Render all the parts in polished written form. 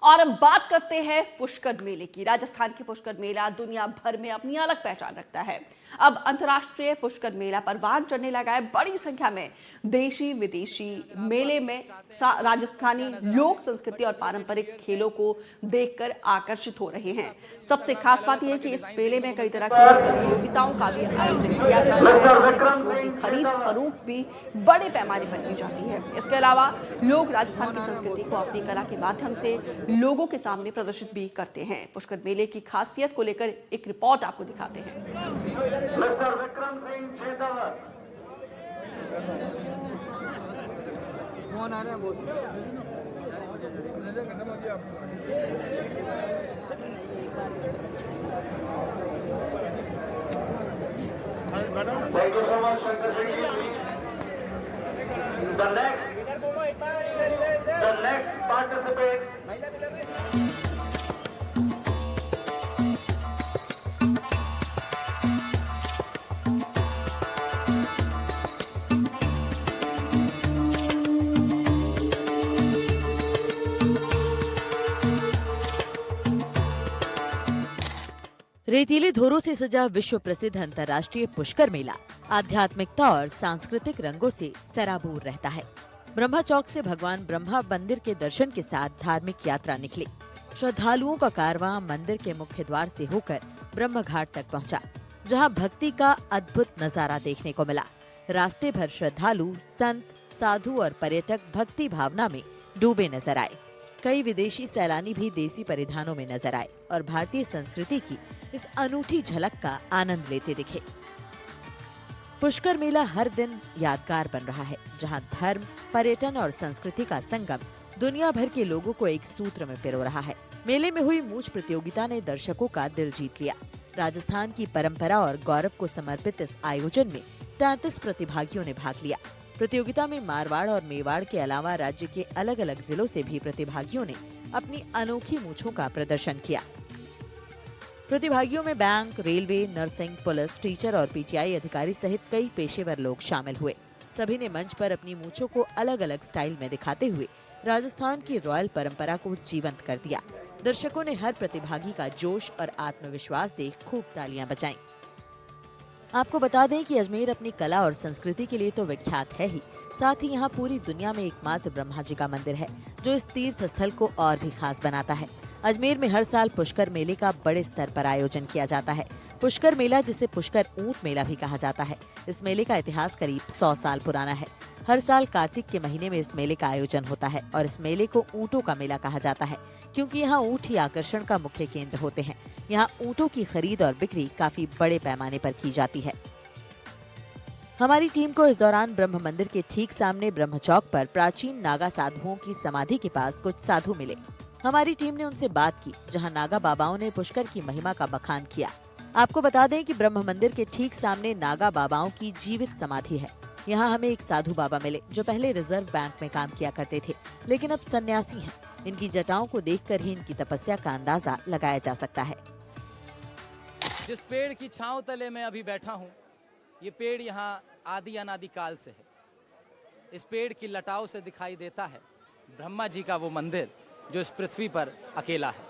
और अब बात करते हैं पुष्कर मेले की। राजस्थान के पुष्कर मेला दुनिया भर में अपनी अलग पहचान रखता है। अब अंतर्राष्ट्रीय पुष्कर मेला परवान चढ़ने लगा है। बड़ी संख्या में देशी विदेशी मेले में राजस्थानी लोक संस्कृति और पारंपरिक खेलों को देखकर आकर्षित हो रहे हैं। सबसे खास बात यह है कि इस मेले में कई तरह की प्रतियोगिताओं का भी आयोजन किया जाता है। साथ ही पशुओं की खरीद फरोख्त भी बड़े पैमाने पर की जाती है। इसके अलावा लोग राजस्थान की संस्कृति को अपनी कला के माध्यम से लोगों के सामने प्रदर्शित भी करते हैं। पुष्कर मेले की खासियत को लेकर एक रिपोर्ट आपको दिखाते हैं। मिस्टर विक्रम सिंह चेतावत। कौन आ रहा है? Thank you so much, Shankar Singh. The next participant. रेतीले धोरों से सजा विश्व प्रसिद्ध अंतर्राष्ट्रीय पुष्कर मेला आध्यात्मिकता और सांस्कृतिक रंगों से सराबोर रहता है। ब्रह्मा चौक से भगवान ब्रह्मा मंदिर के दर्शन के साथ धार्मिक यात्रा निकली। श्रद्धालुओं का कारवां मंदिर के मुख्य द्वार से होकर ब्रह्म घाट तक पहुंचा, जहां भक्ति का अद्भुत नजारा देखने को मिला। रास्ते भर श्रद्धालु, संत, साधु और पर्यटक भक्ति भावना में डूबे नजर आए। कई विदेशी सैलानी भी देसी परिधानों में नजर आए और भारतीय संस्कृति की इस अनूठी झलक का आनंद लेते दिखे। पुष्कर मेला हर दिन यादगार बन रहा है, जहां धर्म, पर्यटन और संस्कृति का संगम दुनिया भर के लोगों को एक सूत्र में पिरो रहा है। मेले में हुई मूंछ प्रतियोगिता ने दर्शकों का दिल जीत लिया। राजस्थान की परंपरा और गौरव को समर्पित इस आयोजन में 33 प्रतिभागियों ने भाग लिया। प्रतियोगिता में मारवाड़ और मेवाड़ के अलावा राज्य के अलग अलग जिलों से भी प्रतिभागियों ने अपनी अनोखी मूंछों का प्रदर्शन किया। प्रतिभागियों में bank, railway, nursing, police, teacher और पीटीआई अधिकारी सहित कई पेशेवर लोग शामिल हुए। सभी ने मंच पर अपनी मूंछों को अलग अलग स्टाइल में दिखाते हुए राजस्थान की रॉयल परंपरा को जीवंत कर दिया। दर्शकों ने हर प्रतिभागी का जोश और आत्मविश्वास देख खूब तालियां बजाईं। आपको बता दें कि अजमेर अपनी कला और संस्कृति के लिए तो विख्यात है ही, साथ ही यहाँ पूरी दुनिया में एकमात्र ब्रह्मा जी का मंदिर है, जो इस तीर्थ स्थल को और भी खास बनाता है। अजमेर में हर साल पुष्कर मेले का बड़े स्तर पर आयोजन किया जाता है। पुष्कर मेला, जिसे पुष्कर ऊंट मेला भी कहा जाता है, इस मेले का इतिहास करीब 100 साल पुराना है। हर साल कार्तिक के महीने में इस मेले का आयोजन होता है और इस मेले को ऊँटों का मेला कहा जाता है, क्योंकि यहाँ ऊँट ही आकर्षण का मुख्य केंद्र होते हैं। यहाँ ऊँटों की खरीद और बिक्री काफी बड़े पैमाने पर की जाती है। हमारी टीम को इस दौरान ब्रह्म मंदिर के ठीक सामने ब्रह्म चौक पर प्राचीन नागा साधुओं की समाधि के पास कुछ साधु मिले। हमारी टीम ने उनसे बात की, जहां नागा बाबाओं ने पुष्कर की महिमा का बखान किया। आपको बता दें कि ब्रह्म मंदिर के ठीक सामने नागा बाबाओं की जीवित समाधि है। यहाँ हमें एक साधु बाबा मिले, जो पहले रिजर्व बैंक में काम किया करते थे, लेकिन अब सन्यासी हैं। इनकी जटाओं को देखकर ही इनकी तपस्या का अंदाजा लगाया जा सकता है। जिस पेड़ की छांव तले मैं अभी बैठा हूँ, ये पेड़ यहाँ आदि अनादि काल से है। इस पेड़ की लटाओं से दिखाई देता है ब्रह्मा जी का वो मंदिर जो इस पृथ्वी पर अकेला है।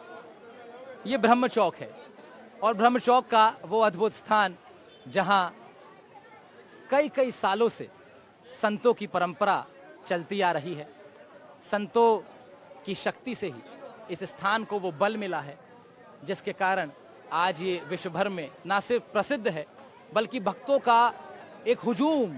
ये ब्रह्म चौक है और ब्रह्म चौक का वो अद्भुत स्थान जहाँ कई सालों से संतों की परंपरा चलती आ रही है। संतों की शक्ति से ही इस स्थान को वो बल मिला है, जिसके कारण आज ये विश्व भर में ना सिर्फ प्रसिद्ध है, बल्कि भक्तों का एक हुजूम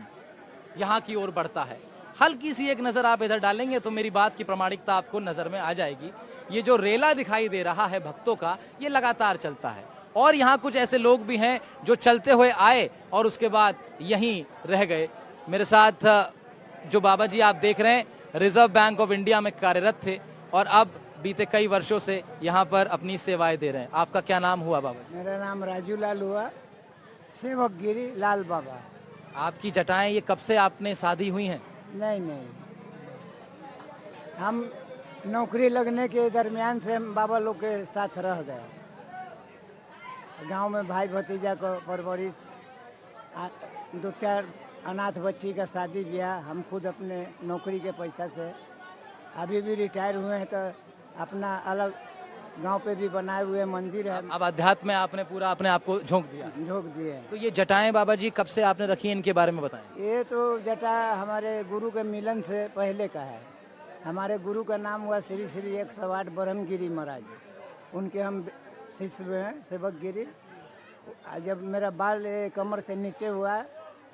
यहाँ की ओर बढ़ता है। हल्की सी एक नज़र आप इधर डालेंगे तो मेरी बात की प्रामाणिकता आपको नज़र में आ जाएगी। ये जो रेला दिखाई दे रहा है भक्तों का, ये लगातार चलता है और यहाँ कुछ ऐसे लोग भी हैं जो चलते हुए आए और उसके बाद यहीं रह गए। मेरे साथ जो बाबा जी आप देख रहे हैं, रिजर्व बैंक ऑफ इंडिया में कार्यरत थे और अब बीते कई वर्षों से यहाँ पर अपनी सेवाएं दे रहे हैं। आपका क्या नाम हुआ बाबा जी? मेरा नाम राजू लाल हुआ, सेवक गिरी लाल बाबा। आपकी जटाएं ये कब से आपने साधी हुई हैं? नहीं, हम नौकरी लगने के दरमियान से हम बाबा लोग के साथ रह गए। गांव में भाई भतीजा को परवरिश, 2-4 अनाथ बच्ची का शादी ब्याह हम खुद अपने नौकरी के पैसा से। अभी भी रिटायर हुए हैं तो अपना अलग गांव पे भी बनाए हुए मंदिर है, अब अध्यात्म में आपने पूरा अपने आप को झोंक दिया। झोंक दिए। तो ये जटाएं बाबा जी कब से आपने रखी हैं, इनके बारे में बताएं। ये तो जटा हमारे गुरु के मिलन से पहले का है। हमारे गुरु का नाम हुआ श्री श्री 108 ब्रह्मगिरी महाराज, उनके हम शिष्य हैं, सेवक गिरी। जब मेरा बाल कमर से नीचे हुआ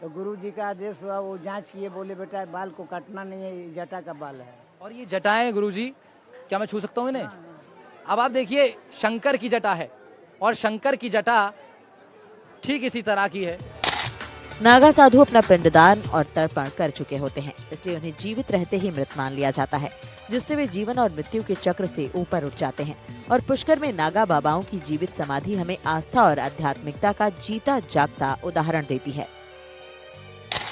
तो गुरु जी का आदेश हुआ, वो जांच किए, बोले बेटा बाल को काटना नहीं है, ये जटा का बाल है। और ये जटाएं गुरुजी, क्या मैं छू सकता हूँ इन्हें? अब आप देखिए, शंकर की जटा है और शंकर की जटा ठीक इसी तरह की है। नागा साधु अपना पिंडदान और तर्पण कर चुके होते हैं, इसलिए उन्हें जीवित रहते ही मृत मान लिया जाता है, जिससे वे जीवन और मृत्यु के चक्र से ऊपर उठ जाते हैं। और पुष्कर में नागा बाबाओं की जीवित समाधि हमें आस्था और आध्यात्मिकता का जीता जागता उदाहरण देती है।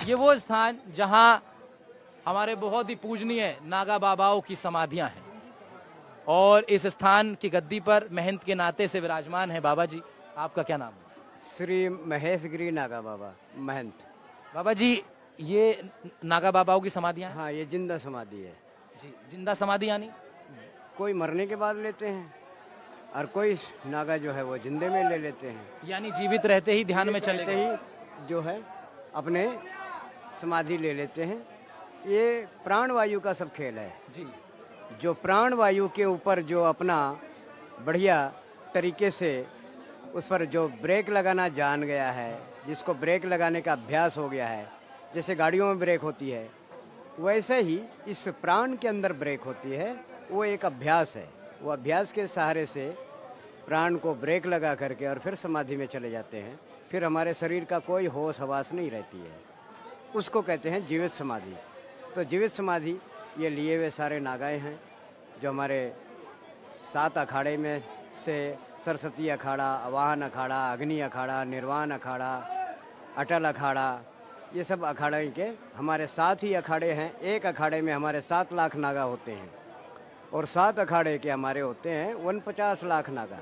ये वो स्थान जहां हमारे बहुत ही पूजनीय नागा बाबाओं की समाधियां हैं और इस स्थान की गद्दी पर महंत के नाते से विराजमान है बाबा जी। आपका क्या नाम है? श्री महेश गिरी नागा बाबा महंत। बाबा जी, ये नागा बाबाओं की समाधियां हैं? हाँ, ये जिंदा समाधि है जी। जिंदा समाधि यानी कोई मरने के बाद लेते हैं और कोई नागा जो है वो जिंदे में ले लेते हैं, यानी जीवित रहते ही ध्यान में चले रहते गए। ही जो है अपने समाधि ले लेते हैं। ये प्राण वायु का सब खेल है। जी। जो प्राण वायु के ऊपर जो अपना बढ़िया तरीके से उस पर जो ब्रेक लगाना जान गया है, जिसको ब्रेक लगाने का अभ्यास हो गया है, जैसे गाड़ियों में ब्रेक होती है, वैसे ही इस प्राण के अंदर ब्रेक होती है। वो एक अभ्यास है। वो अभ्यास के सहारे से प्राण को ब्रेक लगा करके और फिर समाधि में चले जाते हैं। फिर हमारे शरीर का कोई होश हवास नहीं रहती है, उसको कहते हैं जीवित समाधि। तो जीवित समाधि ये लिए हुए सारे नागाएं हैं जो हमारे 7 अखाड़े में से सरस्वती अखाड़ा, अवाहन अखाड़ा, अग्नि अखाड़ा, निर्वाण अखाड़ा, अटल अखाड़ा, ये सब अखाड़े के हमारे 7 ही अखाड़े हैं। एक अखाड़े में हमारे 7 लाख नागा होते हैं और 7 अखाड़े के हमारे होते हैं 49 लाख नागा।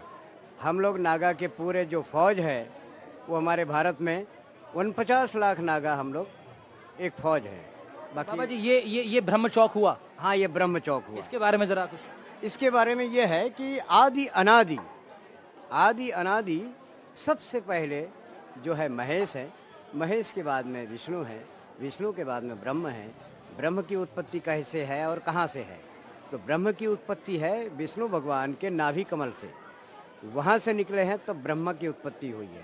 हम लोग नागा के पूरे जो फौज है वो हमारे भारत में 49 लाख नागा हम लोग एक फौज है। बाबा जी, ये ब्रह्म चौक हुआ। हाँ, ये ब्रह्म चौक हुआ। इसके बारे में जरा कुछ। इसके बारे में ये है कि आदि अनादि सबसे पहले जो है महेश है, महेश के बाद में विष्णु है, विष्णु के बाद में ब्रह्म है। ब्रह्म की उत्पत्ति कैसे है और कहाँ से है? तो ब्रह्म की उत्पत्ति है विष्णु भगवान के नाभि कमल से, वहाँ से निकले हैं तो ब्रह्म की उत्पत्ति हुई है।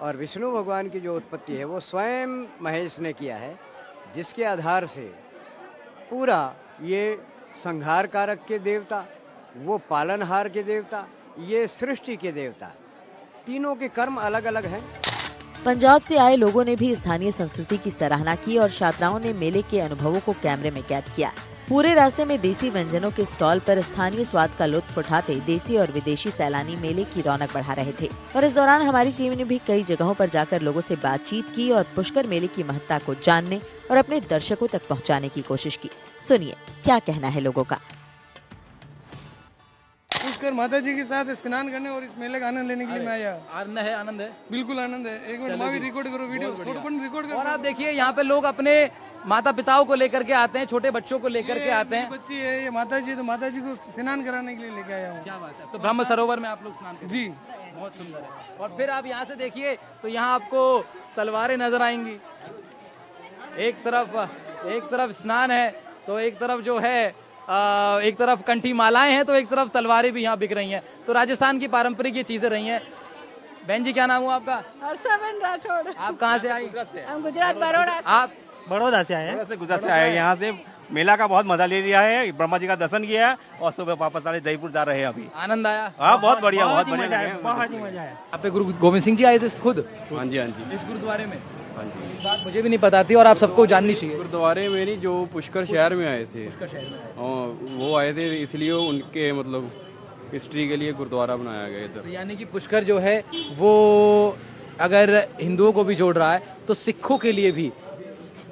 और विष्णु भगवान की जो उत्पत्ति है वो स्वयं महेश ने किया है, जिसके आधार से पूरा ये संहार कारक के देवता, वो पालनहार के देवता, ये सृष्टि के देवता, तीनों के कर्म अलग अलग हैं। पंजाब से आए लोगों ने भी स्थानीय संस्कृति की सराहना की और छात्राओं ने मेले के अनुभवों को कैमरे में कैद किया। पूरे रास्ते में देसी व्यंजनों के स्टॉल पर स्थानीय स्वाद का लुत्फ उठाते देसी और विदेशी सैलानी मेले की रौनक बढ़ा रहे थे। और इस दौरान हमारी टीम ने भी कई जगहों पर जाकर लोगों से बातचीत की और पुष्कर मेले की महत्ता को जानने और अपने दर्शकों तक पहुंचाने की कोशिश की। सुनिए क्या कहना है लोगों का। पुष्कर माता जी के साथ स्नान करने और इस मेले का आनंद लेने के लिए मैं आया। आनंद है। बिल्कुल आनंद है। एक मिनट, मैं भी रिकॉर्ड करो वीडियो, रिकॉर्ड करो। और आप देखिए, यहाँ पे लोग अपने माता पिताओं को लेकर के आते हैं, छोटे बच्चों को लेकर के आते हैं। बच्ची है ये माता जी, तो माता जी को स्नान कराने के लिए लेके आया हूँ। क्या बात है। तो ब्रह्म सरोवर में आप लोग स्नान करते हैं? जी, बहुत सुंदर है। और फिर आप यहाँ से देखिए तो यहाँ आपको तलवारें नजर आएंगी। एक तरफ स्नान है तो एक तरफ जो है एक तरफ कंठी मालाएं हैं तो एक तरफ तलवारें भी यहाँ बिक रही हैं। तो राजस्थान की पारंपरिक ये चीजें रही हैं। बहन जी, क्या नाम हुआ आपका? हर्षाबेन राठौड़। आप कहाँ से आई? हम गुजरात बड़ौदा से। आप बड़ौदा से आए हैं। गुजरात से आए हैं। यहाँ से मेला का बहुत मजा ले लिया है, ब्रह्मा जी का दर्शन किया है और सुबह वापस आने जयपुर जा रहे हैं अभी। आनंद आया? हाँ, बहुत बढ़िया, बहुत मजा बढ़िया, आया, बहुत ही मजा आया। आप पे गुरु गोविंद सिंह जी आए थे खुद? हाँ जी, हाँ जी। इस गुरुद्वारे में? हाँ जी। ये बात मुझे भी नहीं पता थी और आप सबको जाननी चाहिए। गुरुद्वारे में नहीं, जो पुष्कर शहर में आए थे, पुष्कर शहर में हाँ, वो आए थे, इसलिए उनके मतलब हिस्ट्री के लिए गुरुद्वारा बनाया गया इधर। तो यानी कि पुष्कर जो है वो अगर हिंदुओं को भी जोड़ रहा है तो सिखों के लिए भी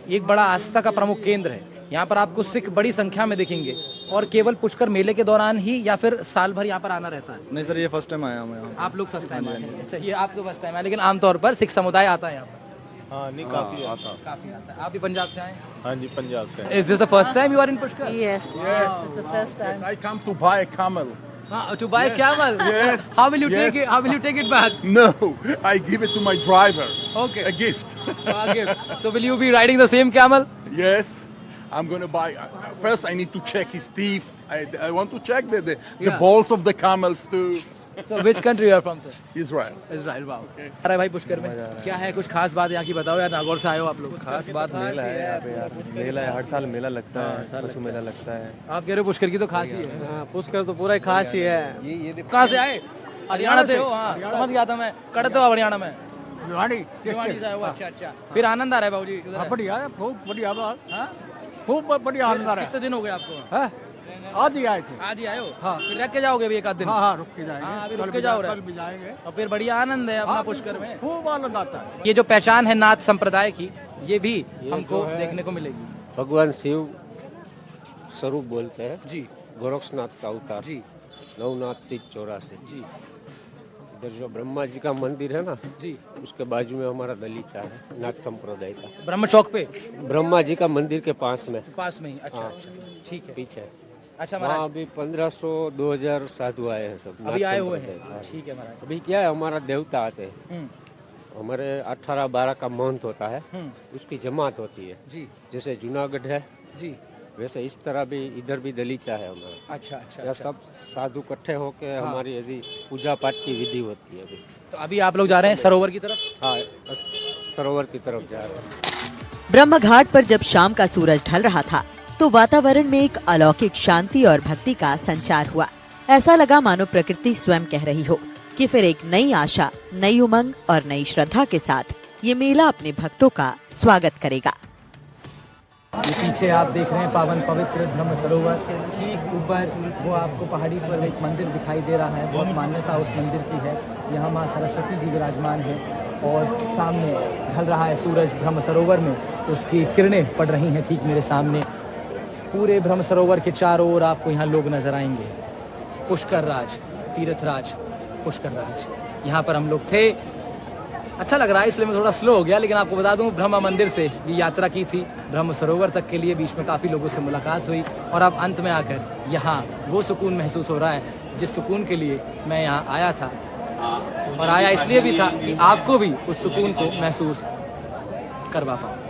एक बड़ा आस्था का प्रमुख केंद्र है। यहाँ पर आपको सिख बड़ी संख्या में दिखेंगे। और केवल पुष्कर मेले के दौरान ही या फिर साल भर यहाँ पर आना रहता है? नहीं सर, ये फर्स्ट टाइम आया मैं। आप लोग फर्स्ट टाइम आए हैं? अच्छा, ये आप तो फर्स्ट टाइम आए, लेकिन आमतौर पर सिख समुदाय आता है यहाँ पर? हाँ नहीं काफी आता काफी आता है। आप भी पंजाब से आए? हाँ जी पंजाब का Is this the first time you are in Pushkar? Yes, it's the first time. I come to buy a camel. To buy a camel? Yes. How will you Yes. take it? How will you take it back? No, I give it to my driver. Okay. A gift. So will you be riding the same camel? Yes. I'm going to buy. First, I need to check his teeth. I want to check the Yeah. balls of the camels too. So which country you are from, sir? Israel. Israel. Wow. अरे भाई पुष्कर में क्या है कुछ खास बात यहाँ की बताओ यार, नागौर से आए हो आप लोग। खास बात मेला है यहाँ पे यार, मेला है, हर साल मेला लगता है, पशु मेला लगता है। आप कह रहे हो पुष्कर की तो खास ही है। हाँ, पुष्कर तो पूरा ही खास ही है। ये देखो कहाँ से आए? हरियाणा से हो? हाँ समझ गया था मैं। करते हो हरियाणा में? भिवाड़ी से आए हो? अच्छा अच्छा। फिर आनंद आ रहा है बाबूजी? बढ़िया है, खूब बढ़िया बात, हाँ? खूब बढ़िया आनंद आ रहा कितने दिन हो गए आपको? है। आज ही आए थे। आज ही आए हो? हाँ। फिर रह के जाओगे अभी एक आध दिन? हाँ रुक के जाएंगे। हाँ, अभी रुक के जाओ रहे। कल भी जाएंगे। और फिर बढ़िया आनंद है अपना पुष्कर में। खूब आनंद आता है। ये जो पहचान है नाथ संप्रदाय की, ये भी हमको देखने को मिलेगी। भगवान शिव स्वरूप बोलते हैं जी। गोरक्षनाथ का अवतार जी। नवनाथ सिद्ध 84 जी। इधर जो ब्रह्मा जी का मंदिर है ना जी, उसके बाजू में हमारा दलीचा है नाथ संप्रदाय का। ब्रह्म चौक पे ब्रह्मा जी का मंदिर के पास में ही? अच्छा अच्छा ठीक है। पीछे अच्छा वहाँ महाराज अभी 1500-2000 साधु आए हैं सब। अभी नाथ आए हुए संप्रदाय। हैं? हाँ। ठीक है महाराज। अभी क्या है हमारा देवता आते हैं, हमारे 18-12 का महंत होता है, उसकी जमात होती है। जी जैसे जूनागढ़ है जी। वैसे इस तरह भी इधर भी दलीचा है हमारा। अच्छा अच्छा यह सब साधु इकट्ठे होके हमारी यदि पूजा पाठ की विधि होती है अभी। तो अभी आप लोग जा रहे हैं सरोवर की तरफ? हाँ सरोवर की तरफ जा रहे हैं। ब्रह्म घाट पर जब शाम का सूरज ढल रहा था तो वातावरण में एक अलौकिक शांति और भक्ति का संचार हुआ। ऐसा लगा मानो प्रकृति स्वयं कह रही हो कि फिर एक नई आशा, नई उमंग और नई श्रद्धा के साथ ये मेला अपने भक्तों का स्वागत करेगा। ये पीछे आप देख रहे हैं पावन पवित्र ब्रह्म सरोवर, ठीक ऊपर वो आपको पहाड़ी पर एक मंदिर दिखाई दे रहा है। बहुत मान्यता उस मंदिर की है। यहाँ माँ सरस्वती जी विराजमान है और सामने ढल रहा है सूरज ब्रह्म सरोवर में, तो उसकी किरणें पड़ रही हैं ठीक मेरे सामने। पूरे ब्रह्म सरोवर के चारों ओर आपको यहाँ लोग नजर आएंगे। पुष्कर राज, तीर्थ राज, पुष्कर राज, यहाँ पर हम लोग थे। अच्छा लग रहा है इसलिए मैं थोड़ा स्लो हो गया, लेकिन आपको बता दूं ब्रह्मा मंदिर से ये यात्रा की थी ब्रह्म सरोवर तक के लिए। बीच में काफ़ी लोगों से मुलाकात हुई और अब अंत में आकर यहाँ वो सुकून महसूस हो रहा है जिस सुकून के लिए मैं यहाँ आया था। और आया इसलिए भी था कि आपको भी उस सुकून को महसूस करवा पाऊँ।